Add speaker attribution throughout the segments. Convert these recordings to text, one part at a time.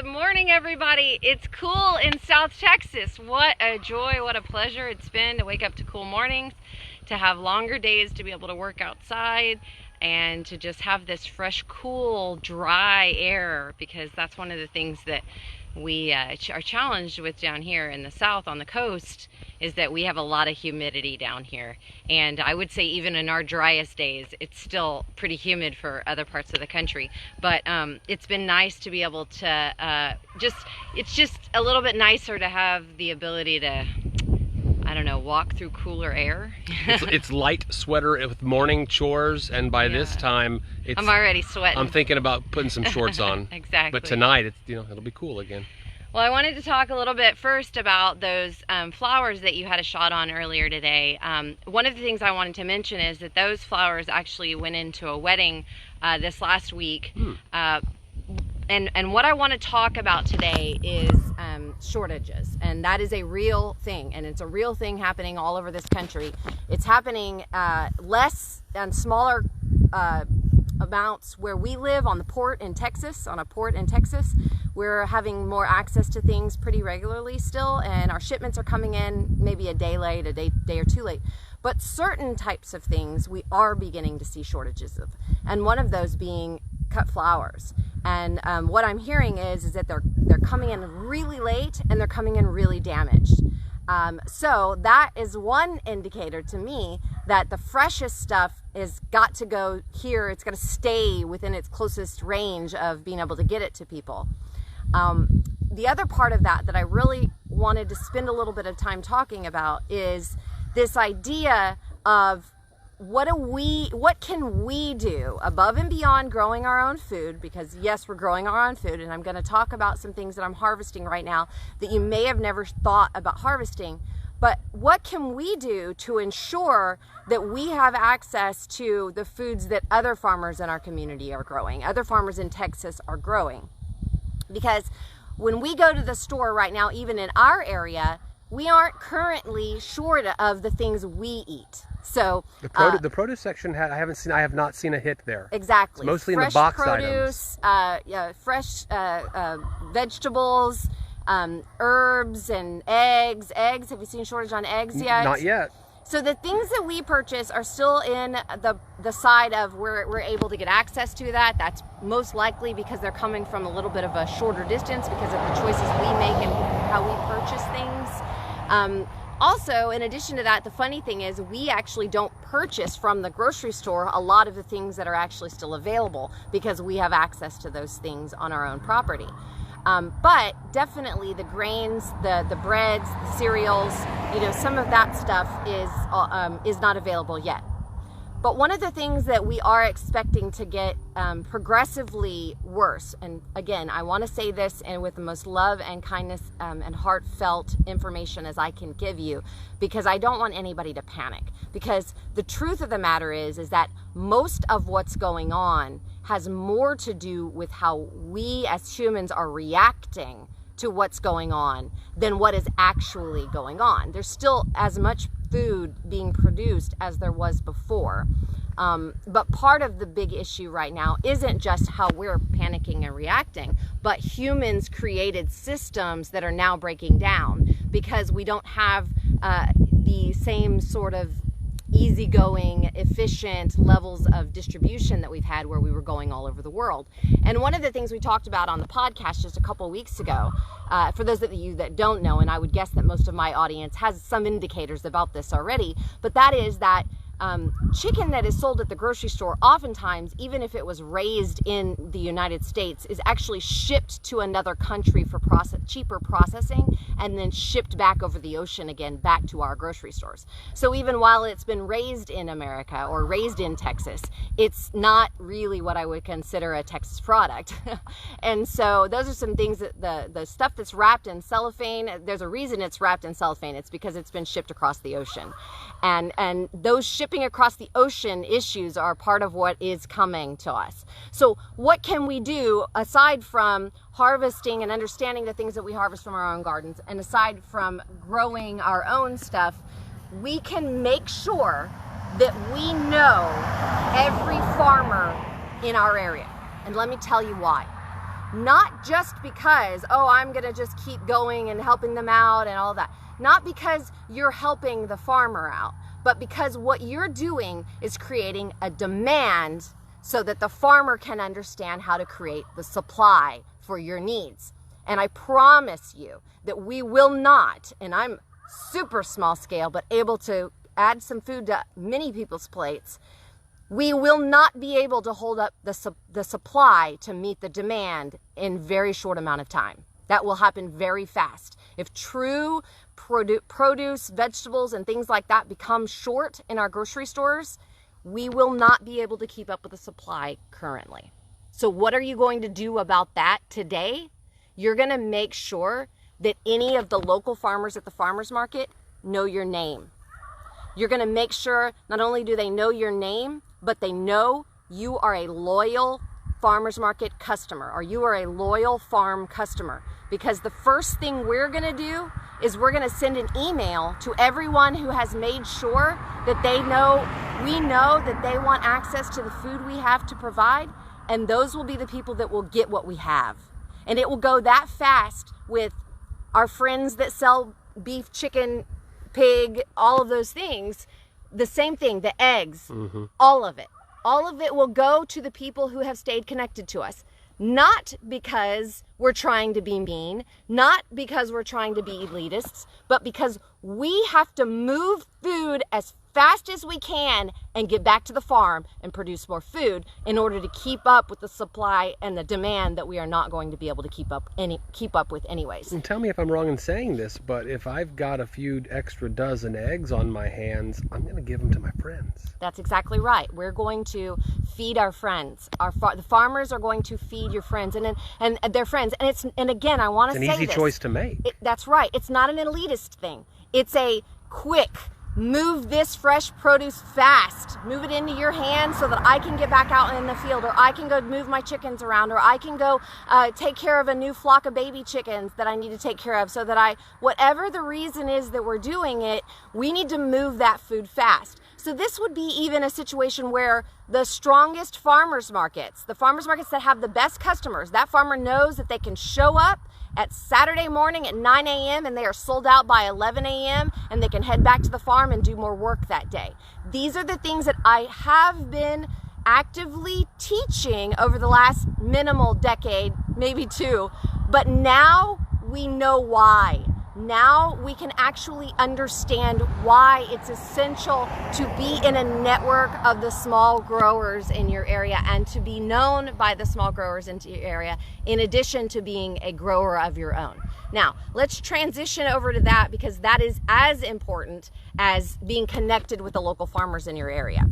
Speaker 1: Good morning, everybody. It's cool in South Texas. What a joy, what a pleasure it's been to wake up to cool mornings, to have longer days, to be able to work outside, and to just have this fresh, cool, dry air, because that's one of the things that we are challenged with down here in the South on the coast, is that we have a lot of humidity down here. And I would say even in our driest days, it's still pretty humid for other parts of the country. But it's been nice to be able to it's just a little bit nicer to have the ability to, I don't know, walk through cooler air.
Speaker 2: It's light sweater with morning chores, and by this time,
Speaker 1: I'm already sweating.
Speaker 2: I'm thinking about putting some shorts on.
Speaker 1: Exactly.
Speaker 2: But tonight, it'll be cool again.
Speaker 1: Well, I wanted to talk a little bit first about those flowers that you had a shot on earlier today. One of the things I wanted to mention is that those flowers actually went into a wedding this last week. And what I want to talk about today is shortages, and that is a real thing, and it's a real thing happening all over this country. It's happening less and smaller amounts where we live on a port in Texas. We're having more access to things pretty regularly still, and our shipments are coming in maybe a day late, a day or two late. But certain types of things we are beginning to see shortages of, and one of those being cut flowers. And what I'm hearing is that they're coming in really late, and they're coming in really damaged. So that is one indicator to me that the freshest stuff is got to go here. It's got to stay within its closest range of being able to get it to people. The other part of that I really wanted to spend a little bit of time talking about is this idea of what can we do above and beyond growing our own food, because yes, we're growing our own food, and I'm going to talk about some things that I'm harvesting right now that you may have never thought about harvesting. But what can we do to ensure that we have access to the foods that other farmers in our community are growing, other farmers in Texas are growing? Because when we go to the store right now, even in our area, we aren't currently short of the things we eat. So
Speaker 2: the produce section I have not seen a hit there.
Speaker 1: Exactly.
Speaker 2: It's mostly
Speaker 1: fresh
Speaker 2: in the box
Speaker 1: produce,
Speaker 2: items.
Speaker 1: Fresh vegetables, herbs and eggs. Eggs, have you seen shortage on eggs yet?
Speaker 2: Not yet.
Speaker 1: So the things that we purchase are still in the side of where we're able to get access to that. That's most likely because they're coming from a little bit of a shorter distance because of the choices we make and how we purchase things. Also, in addition to that, the funny thing is we actually don't purchase from the grocery store a lot of the things that are actually still available because we have access to those things on our own property. But definitely the grains, the breads, the cereals, some of that stuff is not available yet. But one of the things that we are expecting to get progressively worse, and again, I want to say this and with the most love and kindness and heartfelt information as I can give you, because I don't want anybody to panic. Because the truth of the matter is that most of what's going on has more to do with how we as humans are reacting to what's going on than what is actually going on. There's still as much food being produced as there was before. But part of the big issue right now isn't just how we're panicking and reacting, but humans created systems that are now breaking down because we don't have the same sort of easygoing, efficient levels of distribution that we've had where we were going all over the world. And one of the things we talked about on the podcast just a couple of weeks ago, for those of you that don't know, and I would guess that most of my audience has some indicators about this already, but that is that chicken that is sold at the grocery store, oftentimes, even if it was raised in the United States, is actually shipped to another country for cheaper processing and then shipped back over the ocean again back to our grocery stores. So even while it's been raised in America or raised in Texas, it's not really what I would consider a Texas product. And so those are some things that the stuff that's wrapped in cellophane, there's a reason it's wrapped in cellophane. It's because it's been shipped across the ocean. And those shipping across the ocean issues are part of what is coming to us. So what can we do aside from harvesting and understanding the things that we harvest from our own gardens, and aside from growing our own stuff? We can make sure that we know every farmer in our area. And let me tell you why. Not just because, oh, I'm gonna just keep going and helping them out and all that. Not because you're helping the farmer out, but because what you're doing is creating a demand so that the farmer can understand how to create the supply for your needs. And I promise you that we will not, and I'm super small scale, but able to add some food to many people's plates, we will not be able to hold up the supply to meet the demand in very short amount of time. That will happen very fast. If true produce, vegetables, and things like that become short in our grocery stores, we will not be able to keep up with the supply currently. So what are you going to do about that today? You're going to make sure that any of the local farmers at the farmers market know your name. You're going to make sure not only do they know your name, but they know you are a loyal farmers market customer, or you are a loyal farm customer. Because the first thing we're going to do is we're going to send an email to everyone who has made sure that we know that they want access to the food we have to provide, and those will be the people that will get what we have. And it will go that fast with our friends that sell beef, chicken, pig, all of those things. The same thing, the eggs, all of it. All of it will go to the people who have stayed connected to us. Not because we're trying to be mean, not because we're trying to be elitists, but because we have to move food as fast as we can and get back to the farm and produce more food in order to keep up with the supply and the demand that we are not going to be able to keep up with anyways.
Speaker 2: And tell me if I'm wrong in saying this, but if I've got a few extra dozen eggs on my hands, I'm going to give them to my friends.
Speaker 1: That's exactly right. We're going to feed our friends. The farmers are going to feed your friends and their friends. And again, I want to say this.
Speaker 2: It's an easy choice to make.
Speaker 1: That's right. It's not an elitist thing. It's a quick, move this fresh produce fast. Move it into your hand so that I can get back out in the field, or I can go move my chickens around, or I can go take care of a new flock of baby chickens that I need to take care of, so that whatever the reason is that we're doing it, we need to move that food fast. So this would be even a situation where the strongest farmers markets, the farmers markets that have the best customers, that farmer knows that they can show up at Saturday morning at 9 a.m. and they are sold out by 11 a.m. and they can head back to the farm and do more work that day. These are the things that I have been actively teaching over the last minimal decade, maybe two, but now we know why. Now we can actually understand why it's essential to be in a network of the small growers in your area and to be known by the small growers in your area, in addition to being a grower of your own. Now, let's transition over to that, because that is as important as being connected with the local farmers in your area.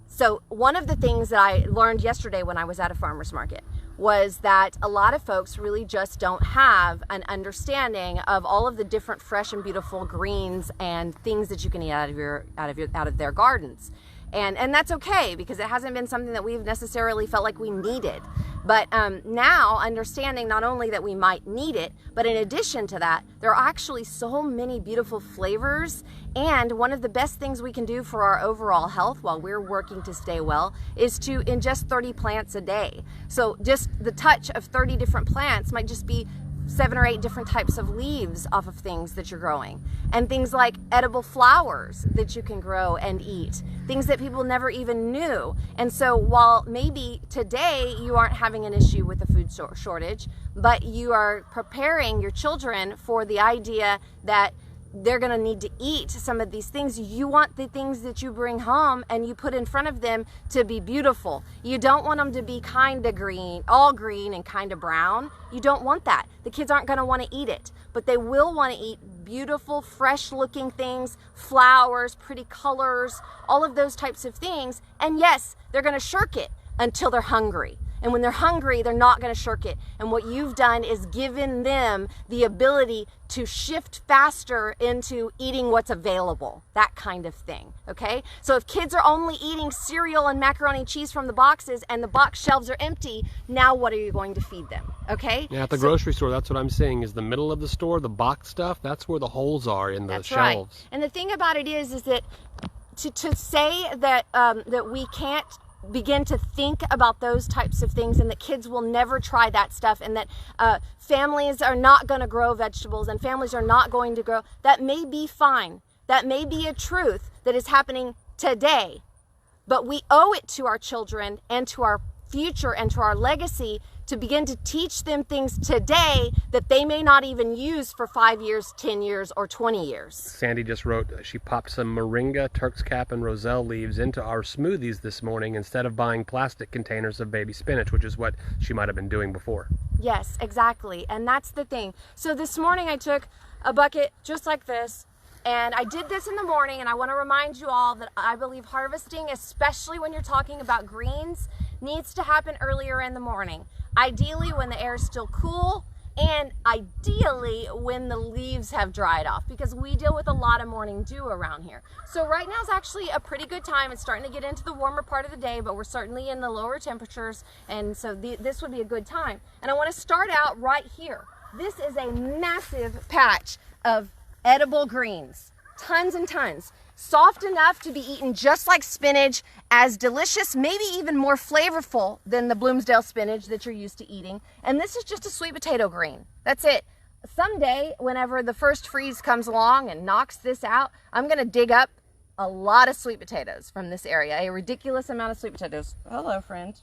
Speaker 1: So one of the things that I learned yesterday when I was at a farmer's market was that a lot of folks really just don't have an understanding of all of the different fresh and beautiful greens and things that you can eat out of their gardens. And that's okay, because it hasn't been something that we've necessarily felt like we needed. But now understanding not only that we might need it, but in addition to that, there are actually so many beautiful flavors. And one of the best things we can do for our overall health while we're working to stay well is to ingest 30 plants a day. So just the touch of 30 different plants might just be 7 or 8 different types of leaves off of things that you're growing, and things like edible flowers that you can grow and eat, things that people never even knew. And so while maybe today you aren't having an issue with the food shortage, but you are preparing your children for the idea that they're going to need to eat some of these things. You want the things that you bring home and you put in front of them to be beautiful. You don't want them to be kind of green, all green and kind of brown. You don't want that. The kids aren't going to want to eat it, but they will want to eat beautiful, fresh looking things, flowers, pretty colors, all of those types of things. And yes, they're going to shirk it until they're hungry. And when they're hungry, they're not going to shirk it. And what you've done is given them the ability to shift faster into eating what's available, that kind of thing, okay? So if kids are only eating cereal and macaroni and cheese from the boxes and the box shelves are empty, now what are you going to feed them, okay?
Speaker 2: Yeah, at the grocery store, that's what I'm saying, is the middle of the store, the box stuff, that's where the holes are in the shelves.
Speaker 1: Right. And the thing about it is that to say that that we can't begin to think about those types of things, and that kids will never try that stuff, and that families are not going to grow vegetables and families are not going to grow, that may be fine. That may be a truth that is happening today, but we owe it to our children and to our future and to our legacy to begin to teach them things today that they may not even use for 5 years, 10 years, or 20 years.
Speaker 2: Sandy just wrote, she popped some moringa, Turk's cap, and roselle leaves into our smoothies this morning instead of buying plastic containers of baby spinach, which is what she might have been doing before.
Speaker 1: Yes, exactly. And that's the thing. So this morning I took a bucket just like this, and I did this in the morning, and I want to remind you all that I believe harvesting, especially when you're talking about greens, needs to happen earlier in the morning. Ideally when the air is still cool, and ideally when the leaves have dried off, because we deal with a lot of morning dew around here. So right now is actually a pretty good time. It's starting to get into the warmer part of the day, but we're certainly in the lower temperatures, and so this would be a good time. And I want to start out right here. This is a massive patch of edible greens, tons and tons. Soft enough to be eaten just like spinach, as delicious, maybe even more flavorful than the Bloomsdale spinach that you're used to eating. And this is just a sweet potato green. That's it. Someday, whenever the first freeze comes along and knocks this out, I'm going to dig up a lot of sweet potatoes from this area, a ridiculous amount of sweet potatoes. Hello, friend.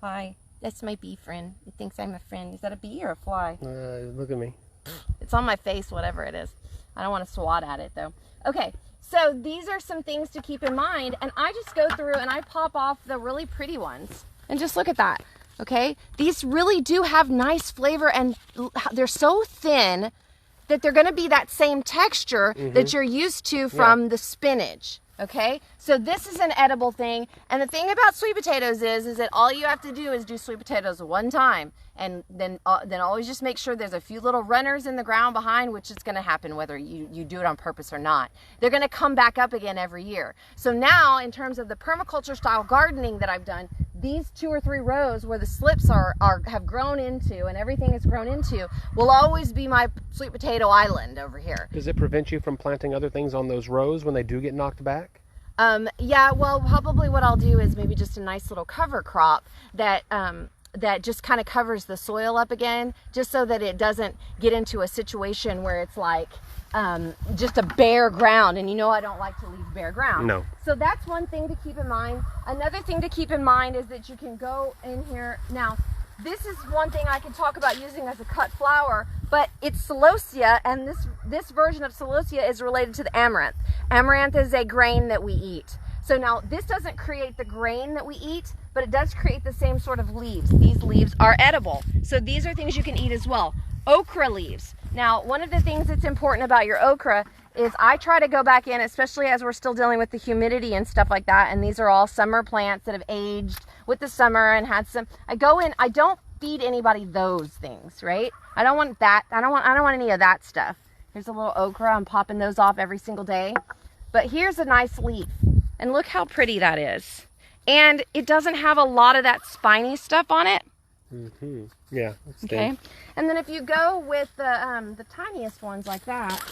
Speaker 1: Hi. That's my bee friend. He thinks I'm a friend. Is that a bee or a fly?
Speaker 2: Look at me.
Speaker 1: It's on my face, whatever it is. I don't want to swat at it, though. Okay. So these are some things to keep in mind, and I just go through and I pop off the really pretty ones. And just look at that, okay? These really do have nice flavor, and they're so thin that they're gonna be that same texture that you're used to from the spinach, okay? So this is an edible thing, and the thing about sweet potatoes is that all you have to do is do sweet potatoes one time, and then always just make sure there's a few little runners in the ground behind, which is going to happen whether you do it on purpose or not. They're going to come back up again every year. So now, in terms of the permaculture style gardening that I've done, these 2 or 3 rows where the slips have grown into and everything is grown into will always be my sweet potato island over here.
Speaker 2: Does it prevent you from planting other things on those rows when they do get knocked back?
Speaker 1: Yeah, well, probably what I'll do is maybe just a nice little cover crop that just kind of covers the soil up again, just so that it doesn't get into a situation where it's like just a bare ground. And you know I don't like to leave bare ground.
Speaker 2: No.
Speaker 1: So that's one thing to keep in mind. Another thing to keep in mind is that you can go in here. Now, this is one thing I can talk about using as a cut flower, but it's Celosia, and this version of Celosia is related to the amaranth. Amaranth is a grain that we eat. So now this doesn't create the grain that we eat, but it does create the same sort of leaves. These leaves are edible. So these are things you can eat as well. Okra leaves. Now, one of the things that's important about your okra is I try to go back in, especially as we're still dealing with the humidity and stuff like that, and these are all summer plants that have aged with the summer and had some, I go in, I don't feed anybody those things, right? I don't want that. I don't want any of that stuff. Here's a little okra. I'm popping those off every single day. But here's a nice leaf. And look how pretty that is. And it doesn't have a lot of that spiny stuff on it.
Speaker 2: Yeah.
Speaker 1: Okay. And then if you go with the tiniest ones like that,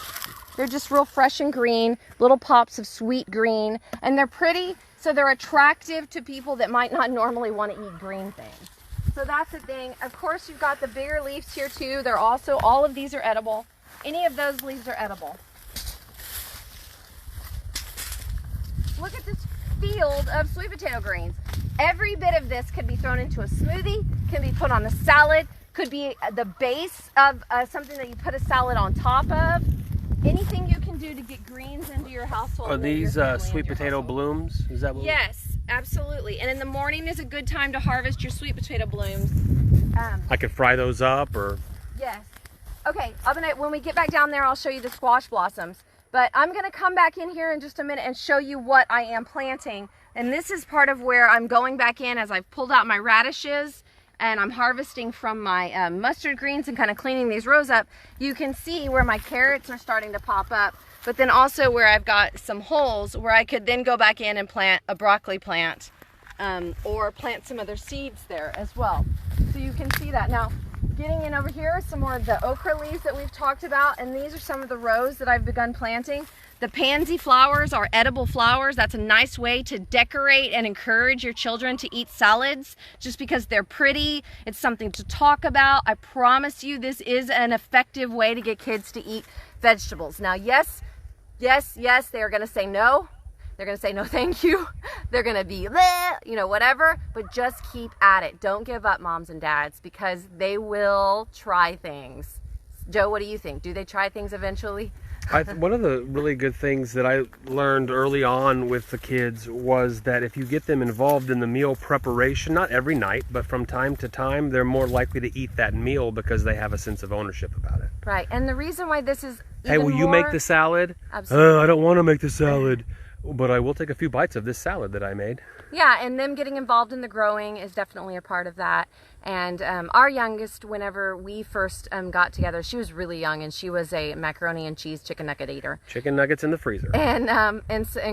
Speaker 1: they're just real fresh and green, little pops of sweet green, and they're pretty, so they're attractive to people that might not normally want to eat green things. So that's the thing. Of course, you've got the bigger leaves here too. They're also, all of these are edible. Any of those leaves are edible. Look at this field of sweet potato greens. Every bit of this could be thrown into a smoothie, can be put on a salad, could be the base of something that you put a salad on top of. Anything you can do to get greens into your household.
Speaker 2: Are these sweet potato blooms? Is that what?
Speaker 1: Yes, absolutely. And in the morning is a good time to harvest your sweet potato blooms.
Speaker 2: I could fry those up, or?
Speaker 1: Yes. Okay, when we get back down there, I'll show you the squash blossoms. But I'm gonna come back in here in just a minute and show you what I am planting. And this is part of where I'm going back in as I've pulled out my radishes and I'm harvesting from my mustard greens and kind of cleaning these rows up. You can see where my carrots are starting to pop up, but then also where I've got some holes where I could then go back in and plant a broccoli plant or plant some other seeds there as well. So you can see that. Now, getting in over here, some more of the okra leaves that we've talked about, and these are some of the rows that I've begun planting. The pansy flowers are edible flowers. That's a nice way to decorate and encourage your children to eat salads just because they're pretty. It's something to talk about. I promise you this is an effective way to get kids to eat vegetables. Now, yes, they are going to say no. They're going to say no thank you. They're going to be, bleh, you know, whatever, but just keep at it. Don't give up, moms and dads, because they will try things. Joe, what do you think? Do they try things eventually?
Speaker 2: One of the really good things that I learned early on with the kids was that if you get them involved in the meal preparation, not every night, but from time to time, they're more likely to eat that meal because they have a sense of ownership about it.
Speaker 1: Right, and the reason why this is
Speaker 2: hey, will you make the salad?
Speaker 1: Absolutely.
Speaker 2: I don't want to make the salad, but I will take a few bites of this salad that I made.
Speaker 1: Yeah, and them getting involved in the growing is definitely a part of that. And our youngest, whenever we first got together, she was really young, and she was a macaroni and cheese chicken nugget eater.
Speaker 2: Chicken nuggets in the freezer.
Speaker 1: And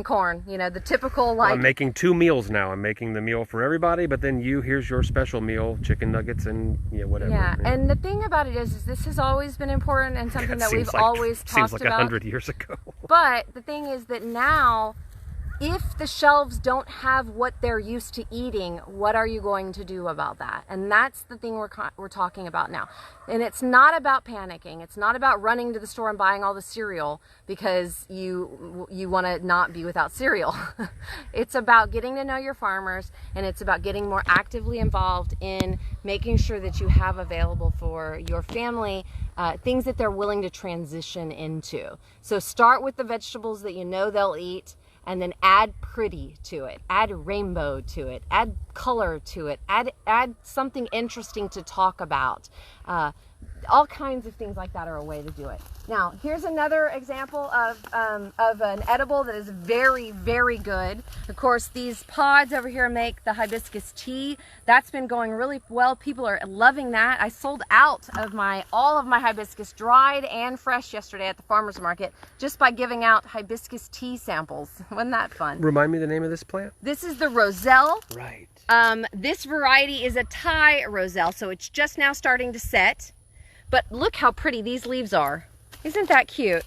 Speaker 1: corn, you know, the typical like...
Speaker 2: I'm making 2 meals now. I'm making the meal for everybody, but then here's your special meal, chicken nuggets and whatever.
Speaker 1: Yeah, and the thing about it is this has always been important and something that we've always talked about.
Speaker 2: Seems like 100 years ago.
Speaker 1: But the thing is that now, if the shelves don't have what they're used to eating, what are you going to do about that? And that's the thing we're talking about now. And it's not about panicking. It's not about running to the store and buying all the cereal because you want to not be without cereal. It's about getting to know your farmers, and it's about getting more actively involved in making sure that you have available for your family things that they're willing to transition into. So start with the vegetables that you know they'll eat, and then add pretty to it, add rainbow to it, add color to it, add something interesting to talk about. All kinds of things like that are a way to do it. Now, here's another example of an edible that is very, very good. Of course, these pods over here make the hibiscus tea. That's been going really well. People are loving that. I sold out of all of my hibiscus, dried and fresh, yesterday at the farmer's market just by giving out hibiscus tea samples. Wasn't that fun?
Speaker 2: Remind me the name of this plant?
Speaker 1: This is the roselle.
Speaker 2: Right.
Speaker 1: This variety is a Thai roselle, so it's just now starting to set. But look how pretty these leaves are. Isn't that cute?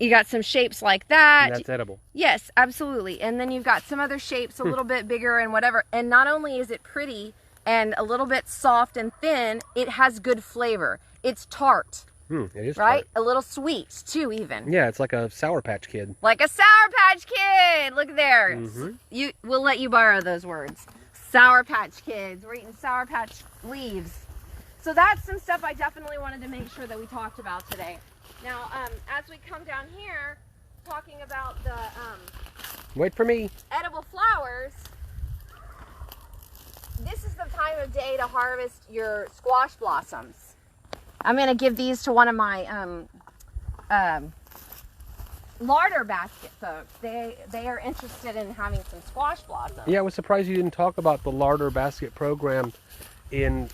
Speaker 1: You got some shapes like that.
Speaker 2: And that's edible.
Speaker 1: Yes, absolutely. And then you've got some other shapes a little bit bigger and whatever. And not only is it pretty and a little bit soft and thin, it has good flavor. It's tart.
Speaker 2: It is
Speaker 1: right?
Speaker 2: tart.
Speaker 1: A little sweet too, even.
Speaker 2: Yeah, it's like a Sour Patch Kid.
Speaker 1: Like a Sour Patch Kid. Look there. We'll let you borrow those words. Sour Patch Kids. We're eating Sour Patch leaves. So that's some stuff I definitely wanted to make sure that we talked about today. Now, as we come down here, talking about the
Speaker 2: wait for me,
Speaker 1: edible flowers, this is the time of day to harvest your squash blossoms. I'm going to give these to one of my larder basket folks. They are interested in having some squash blossoms.
Speaker 2: Yeah, I was surprised you didn't talk about the larder basket program in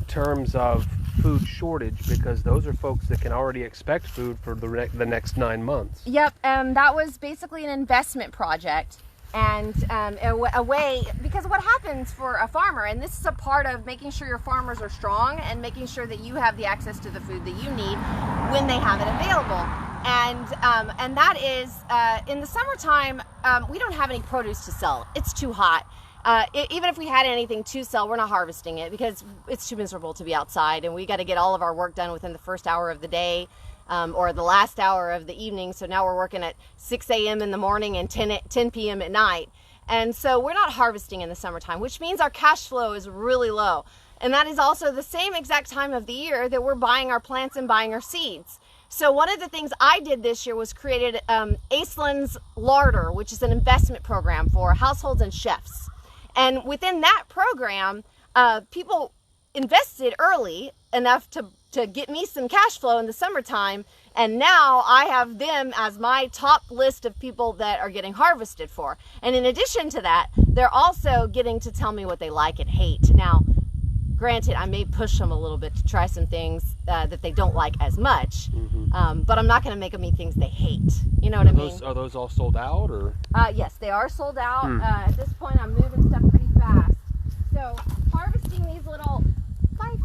Speaker 2: terms of food shortage, because those are folks that can already expect food for the next 9 months.
Speaker 1: Yep, that was basically an investment project, and a way, because what happens for a farmer, and this is a part of making sure your farmers are strong and making sure that you have the access to the food that you need when they have it available. And that is, in the summertime, we don't have any produce to sell. It's too hot. Even if we had anything to sell, we're not harvesting it because it's too miserable to be outside, and we got to get all of our work done within the first hour of the day or the last hour of the evening. So now we're working at 6 a.m. in the morning and 10 p.m. at night. And so we're not harvesting in the summertime, which means our cash flow is really low. And that is also the same exact time of the year that we're buying our plants and buying our seeds. So one of the things I did this year was created Aislynn's Larder, which is an investment program for households and chefs. And within that program, people invested early enough to get me some cash flow in the summertime. And now I have them as my top list of people that are getting harvested for. And in addition to that, they're also getting to tell me what they like and hate. Now, granted, I may push them a little bit to try some things that they don't like as much, but I'm not going to make them eat things they hate. You know what I mean?
Speaker 2: Are those all sold out, or?
Speaker 1: Yes, they are sold out. At this point, I'm moving stuff pretty fast. So harvesting these little 5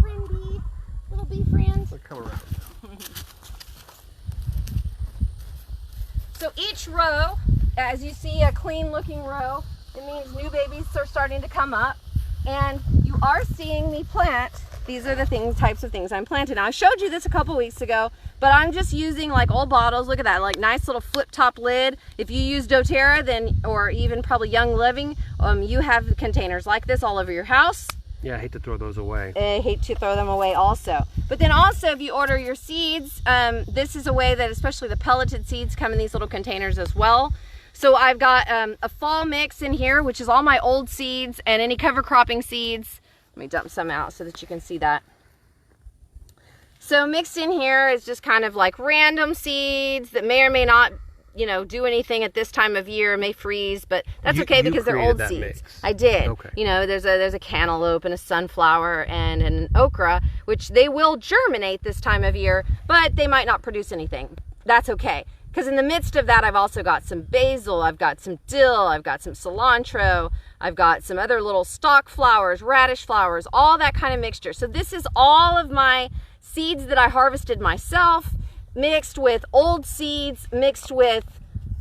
Speaker 1: So each row, as you see a clean looking row, it means new babies are starting to come up. And you are seeing me plant. These are the types of things I'm planting. Now, I showed you this a couple weeks ago, but I'm just using like old bottles. Look at that, like nice little flip top lid. If you use doTERRA, then, or even probably Young Living, you have containers like this all over your house.
Speaker 2: Yeah, I hate to throw those away.
Speaker 1: I hate to throw them away also. But then also, if you order your seeds, this is a way that especially the pelleted seeds come in these little containers as well. So I've got a fall mix in here, which is all my old seeds and any cover cropping seeds. Let me dump some out so that you can see that. So mixed in here is just kind of like random seeds that may or may not, you know, do anything at this time of year, may freeze, but that's okay because they're old seeds. Mix. I did. Okay. You know, there's a cantaloupe and a sunflower and an okra, which they will germinate this time of year, but they might not produce anything. That's okay. Because in the midst of that, I've also got some basil, I've got some dill, I've got some cilantro, I've got some other little stalk flowers, radish flowers, all that kind of mixture. So this is all of my seeds that I harvested myself, mixed with old seeds, mixed with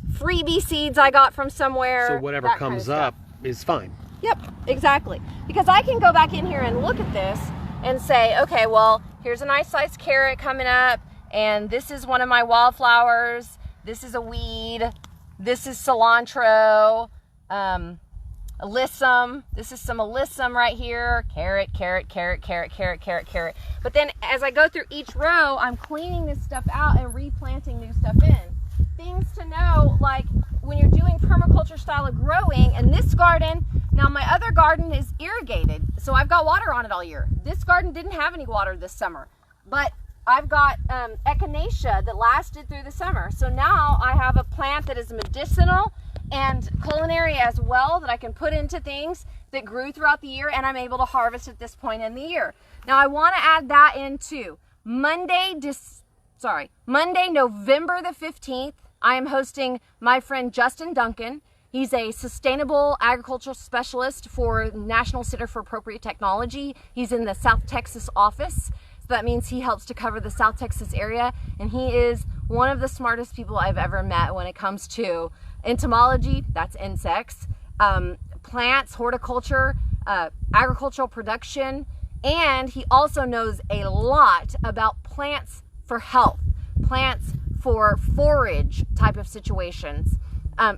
Speaker 1: freebie seeds I got from somewhere.
Speaker 2: So whatever comes up is fine.
Speaker 1: Yep, exactly. Because I can go back in here and look at this and say, okay, well, here's a nice sized carrot coming up, and this is one of my wildflowers. This is a weed. This is cilantro, alyssum. This is some alyssum right here. Carrot, carrot, carrot, carrot, carrot, carrot, carrot. But then as I go through each row, I'm cleaning this stuff out and replanting new stuff in. Things to know, like when you're doing permaculture style of growing, and this garden, now my other garden is irrigated, so I've got water on it all year. This garden didn't have any water this summer, but I've got echinacea that lasted through the summer. So now I have a plant that is medicinal and culinary as well that I can put into things that grew throughout the year, and I'm able to harvest at this point in the year. Now I want to add that into Monday, November the 15th, I am hosting my friend Justin Duncan. He's a sustainable agricultural specialist for National Center for Appropriate Technology. He's in the South Texas office. So that means he helps to cover the South Texas area, and he is one of the smartest people I've ever met when it comes to entomology, that's insects, plants, horticulture, agricultural production, and he also knows a lot about plants for health, plants for forage type of situations.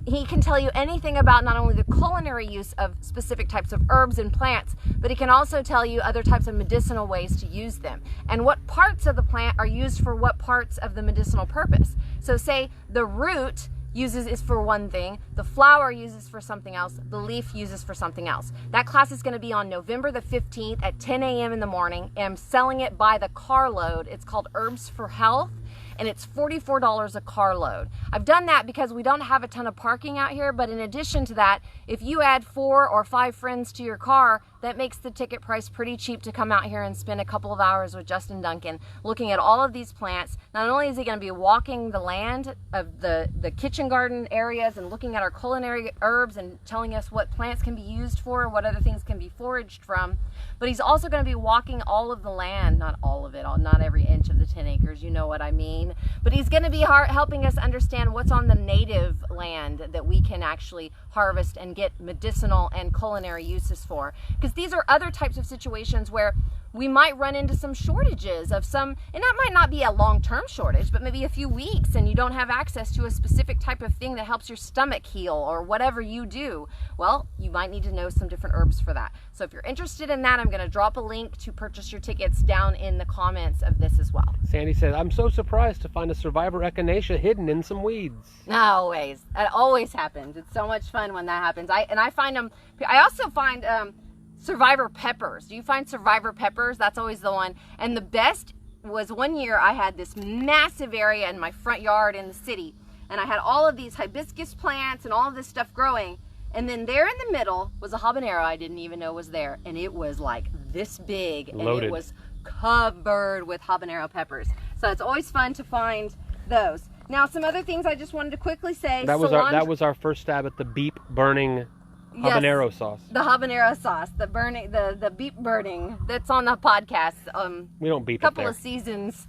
Speaker 1: He can tell you anything about not only the culinary use of specific types of herbs and plants, but he can also tell you other types of medicinal ways to use them and what parts of the plant are used for what parts of the medicinal purpose. So say the root is for one thing, the flower uses for something else, the leaf uses for something else. That class is going to be on November the 15th at 10 a.m. in the morning, and I'm selling it by the carload. It's called Herbs for Health, and it's $44 a carload. I've done that because we don't have a ton of parking out here, but in addition to that, if you add 4 or 5 friends to your car, that makes the ticket price pretty cheap to come out here and spend a couple of hours with Justin Duncan looking at all of these plants. Not only is he going to be walking the land of the kitchen garden areas and looking at our culinary herbs and telling us what plants can be used for, what other things can be foraged from, but he's also going to be walking all of the land, not all of it, not every inch of the 10 acres, you know what I mean, but he's going to be helping us understand what's on the native land that we can actually harvest and get medicinal and culinary uses for. Because these are other types of situations where we might run into some shortages of some, and that might not be a long-term shortage, but maybe a few weeks, and you don't have access to a specific type of thing that helps your stomach heal or whatever you do. Well, you might need to know some different herbs for that. So if you're interested in that, I'm going to drop a link to purchase your tickets down in the comments of this as well.
Speaker 2: Sandy said, I'm so surprised to find a survivor echinacea hidden in some weeds.
Speaker 1: Always. It always happens. It's so much fun when that happens. I find them, I also find survivor peppers. Do you find survivor peppers? That's always the one. And the best was one year I had this massive area in my front yard in the city, and I had all of these hibiscus plants and all of this stuff growing, and then there in the middle was a habanero I didn't even know was there, and it was like this big, and
Speaker 2: loaded.
Speaker 1: It was covered with habanero peppers. So it's always fun to find those. Now some other things I just wanted to quickly say.
Speaker 2: That was our first stab at the beep burning Habanero sauce.
Speaker 1: The habanero sauce, the burning, the beep burning that's on the podcast.
Speaker 2: We don't beep
Speaker 1: couple of seasons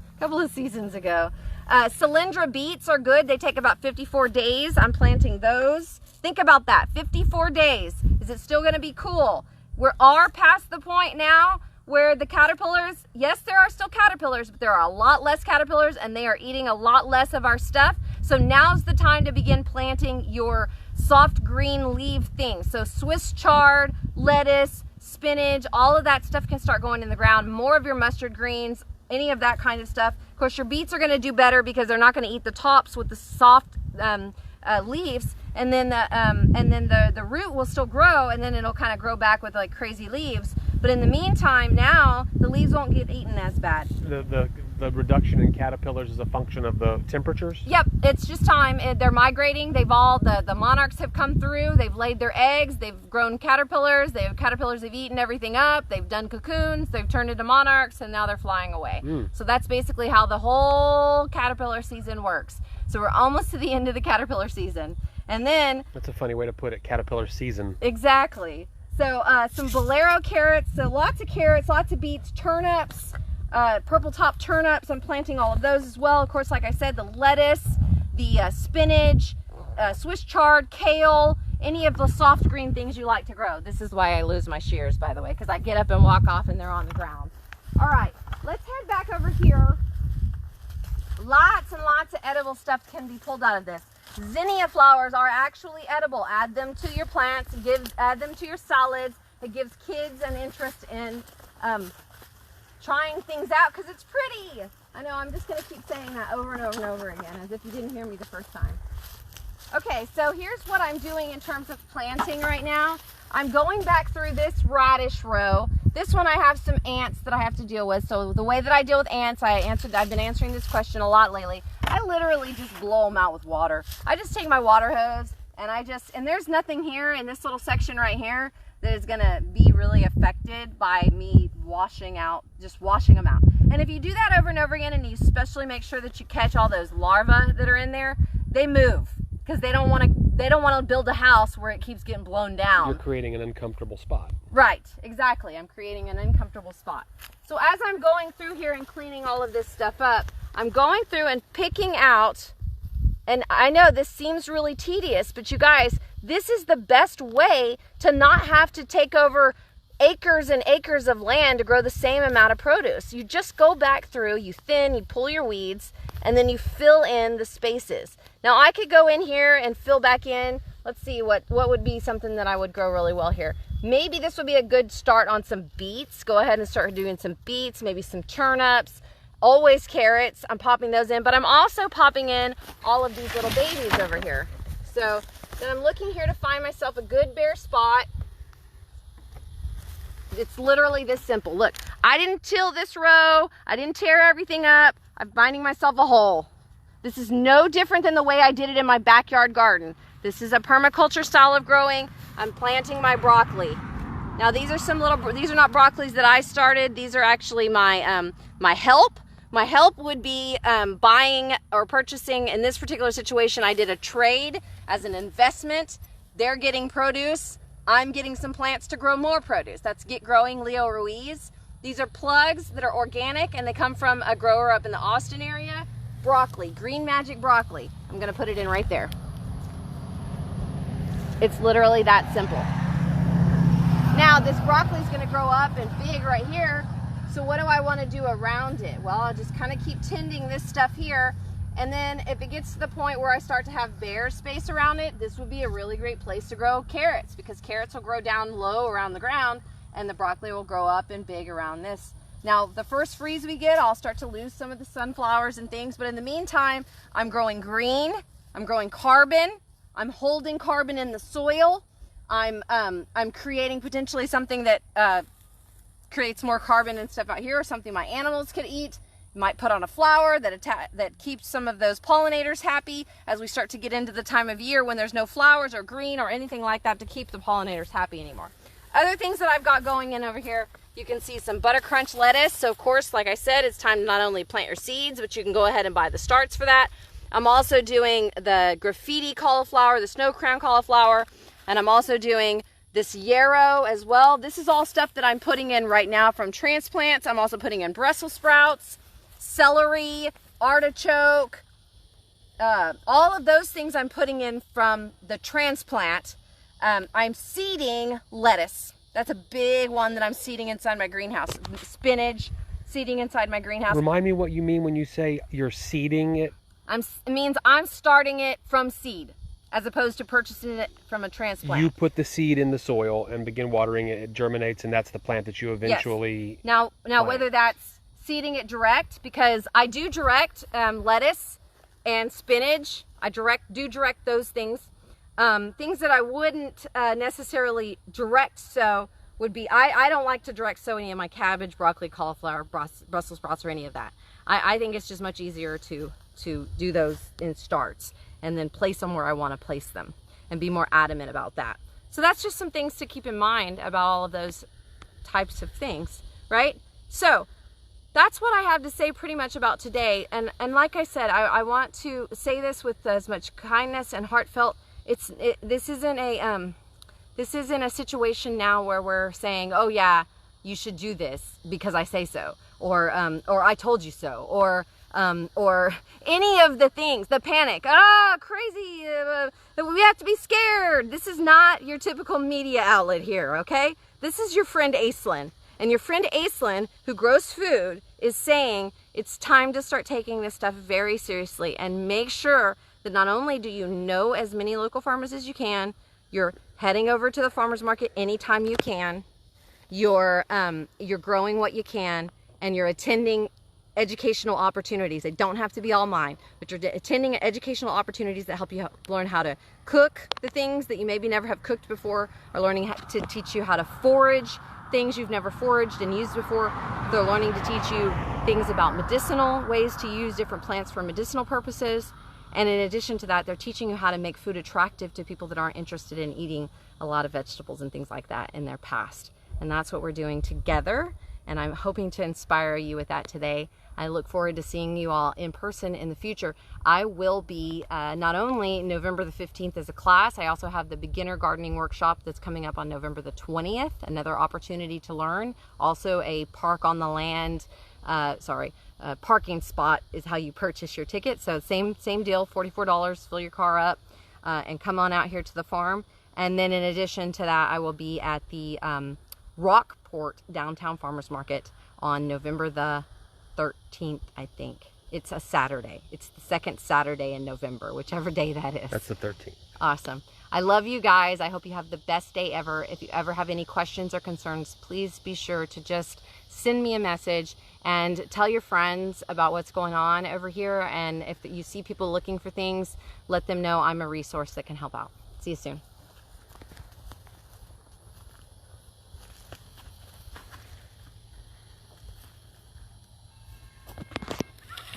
Speaker 1: ago. Cylindra beets are good. They take about 54 days. I'm planting those. Think about that. 54 days. Is it still going to be cool? We are past the point now where the caterpillars, yes, there are still caterpillars, but there are a lot less caterpillars and they are eating a lot less of our stuff. So now's the time to begin planting your soft green leaf things. So Swiss chard, lettuce, spinach, all of that stuff can start going in the ground. More of your mustard greens, any of that kind of stuff. Of course, your beets are going to do better because they're not going to eat the tops with the soft leaves, and then the root will still grow, and then it'll kind of grow back with like crazy leaves. But in the meantime, now the leaves won't get eaten as bad.
Speaker 2: The reduction in caterpillars is a function of the temperatures?
Speaker 1: Yep, it's just time. They're migrating. The monarchs have come through. They've laid their eggs. They've grown caterpillars. Caterpillars have eaten everything up. They've done cocoons. They've turned into monarchs, and now they're flying away. So that's basically how the whole caterpillar season works. So we're almost to the end of the caterpillar season. And then...
Speaker 2: That's a funny way to put it, caterpillar season.
Speaker 1: Exactly. So some bolero carrots, so lots of carrots, lots of beets, turnips, purple top turnips. I'm planting all of those as well. Of course, like I said, the lettuce, the spinach, Swiss chard, kale, any of the soft green things you like to grow. This is why I lose my shears, by the way, because I get up and walk off and they're on the ground. All right, let's head back over here. Lots and lots of edible stuff can be pulled out of this. Zinnia flowers are actually edible. Add them to your plants, add them to your salads. It gives kids an interest in trying things out because it's pretty. I know, I'm just going to keep saying that over and over and over again as if you didn't hear me the first time. Okay, so here's what I'm doing in terms of planting right now. I'm going back through this radish row. This one I have some ants that I have to deal with. So the way that I deal with ants, I've been answering this question a lot lately. I literally just blow them out with water. I just take my water hose and there's nothing here in this little section right here that is gonna be really affected by me washing them out. And if you do that over and over again, and you especially make sure that you catch all those larvae that are in there, they move because they don't want to build a house where it keeps getting blown down.
Speaker 2: You're creating an uncomfortable spot.
Speaker 1: Right, exactly. I'm creating an uncomfortable spot. So as I'm going through here and cleaning all of this stuff up, I'm going through and picking out, and I know this seems really tedious, but you guys, this is the best way to not have to take over acres and acres of land to grow the same amount of produce. You just go back through, you pull your weeds, and then you fill in the spaces. Now I could go in here and fill back in. Let's see what would be something that I would grow really well here. Maybe this would be a good start on some beets. Go ahead and start doing some beets, maybe some turnips, always carrots. I'm popping those in, but I'm also popping in all of these little babies over here. So then I'm looking here to find myself a good bare spot. It's literally this simple. Look, I didn't till this row. I didn't tear everything up. I'm finding myself a hole. This is no different than the way I did it in my backyard garden. This is a permaculture style of growing. I'm planting my broccoli. Now these are not broccolis that I started. These are actually my my help. My help would be buying or purchasing. In this particular situation, I did a trade as an investment. They're getting produce. I'm getting some plants to grow more produce. That's Get Growing Leo Ruiz. These are plugs that are organic and they come from a grower up in the Austin area. Broccoli, Green Magic broccoli. I'm gonna put it in right there. It's literally that simple. Now this broccoli is gonna grow up and big right here. So what do I wanna do around it? Well, I'll just kind of keep tending this stuff here. And then if it gets to the point where I start to have bare space around it, this would be a really great place to grow carrots because carrots will grow down low around the ground and the broccoli will grow up and big around this. Now, the first freeze we get, I'll start to lose some of the sunflowers and things, but in the meantime, I'm growing green, I'm growing carbon, I'm holding carbon in the soil, I'm creating potentially something that creates more carbon and stuff out here, or something my animals could eat. Might put on a flower that keeps some of those pollinators happy as we start to get into the time of year when there's no flowers or green or anything like that to keep the pollinators happy anymore. Other things that I've got going in over here, you can see some butter crunch lettuce. So of course, like I said, it's time to not only plant your seeds, but you can go ahead and buy the starts for that. I'm also doing the graffiti cauliflower, the snow crown cauliflower. And I'm also doing this yarrow as well. This is all stuff that I'm putting in right now from transplants. I'm also putting in Brussels sprouts, celery, artichoke, all of those things I'm putting in from the transplant. I'm seeding lettuce. That's a big one that I'm seeding inside my greenhouse. Spinach, seeding inside my greenhouse.
Speaker 2: Remind me what you mean when you say you're seeding it.
Speaker 1: It means I'm starting it from seed, as opposed to purchasing it from a transplant.
Speaker 2: You put the seed in the soil and begin watering it. It germinates, and that's the plant that you eventually
Speaker 1: Now
Speaker 2: plant.
Speaker 1: Whether that's seeding it direct, because I do direct lettuce and spinach. I do direct those things. Things that I wouldn't necessarily direct sow would be, I don't like to direct sow any of my cabbage, broccoli, cauliflower, Brussels sprouts, or any of that. I think it's just much easier to do those in starts and then place them where I want to place them and be more adamant about that. So that's just some things to keep in mind about all of those types of things, right? So that's what I have to say pretty much about today. And like I said, I want to say this with as much kindness and heartfelt. This isn't a situation now where we're saying, oh yeah, you should do this because I say so, or I told you so, or any of the things, the panic, crazy, we have to be scared. This is not your typical media outlet here, okay? This is your friend Aislynn, and your friend Aislynn, who grows food, is saying it's time to start taking this stuff very seriously and make sure that not only do you know as many local farmers as you can, you're heading over to the farmer's market anytime you can, you're growing what you can, and you're attending educational opportunities. They don't have to be all mine, but you're attending educational opportunities that help you learn how to cook the things that you maybe never have cooked before, or learning how to teach you how to forage things you've never foraged and used before. They're learning to teach you things about medicinal ways to use different plants for medicinal purposes. And in addition to that, they're teaching you how to make food attractive to people that aren't interested in eating a lot of vegetables and things like that in their past. And that's what we're doing together. And I'm hoping to inspire you with that today. I look forward to seeing you all in person in the future. I will be not only November the 15th as a class, I also have the beginner gardening workshop that's coming up on November the 20th, another opportunity to learn. Also a park on the land, parking spot is how you purchase your ticket. So same deal, $44, fill your car up and come on out here to the farm. And then in addition to that, I will be at the Rockport Downtown Farmers Market on November the 13th, I think. It's a Saturday. It's the second Saturday in November, whichever day that is.
Speaker 2: That's the 13th.
Speaker 1: Awesome. I love you guys. I hope you have the best day ever. If you ever have any questions or concerns, please be sure to just send me a message and tell your friends about what's going on over here. And if you see people looking for things, let them know I'm a resource that can help out. See you soon.